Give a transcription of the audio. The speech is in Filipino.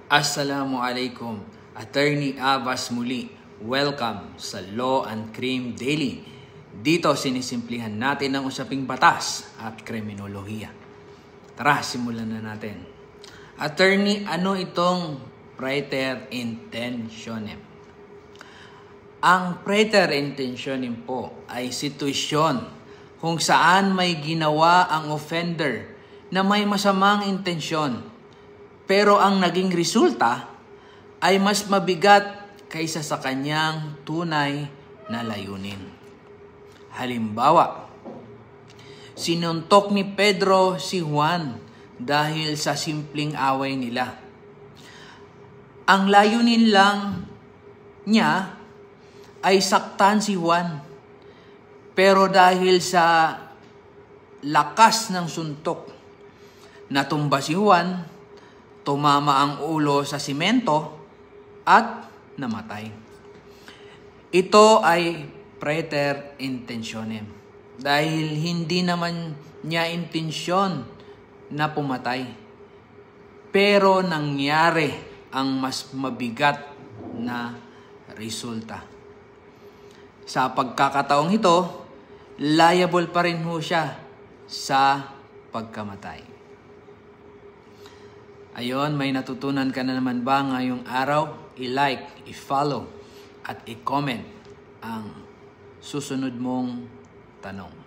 Assalamualaikum, Attorney Abbas muli. Welcome sa Law and Crime Daily. Dito sinisimplihan natin ang usaping batas at kriminolohiya. Tara, simulan na natin. Attorney, ano itong Praeter-intentionem? Ang Praeter-intentionem po ay sitwasyon kung saan may ginawa ang offender na may masamang intensyon, pero ang naging resulta ay mas mabigat kaysa sa kanyang tunay na layunin. Halimbawa, sinuntok ni Pedro si Juan dahil sa simpleng away nila. Ang layunin lang niya ay saktan si Juan, pero dahil sa lakas ng suntok, natumba si Juan, tumama ang ulo sa simento at namatay. Ito ay Praeter-intentionem dahil hindi naman niya intensyon na pumatay, pero nangyari ang mas mabigat na resulta. Sa pagkakataong ito, liable pa rin ho siya sa pagkamatay. Ayon, may natutunan ka na naman ba ngayong araw? I-like, i-follow, at i-comment ang susunod mong tanong.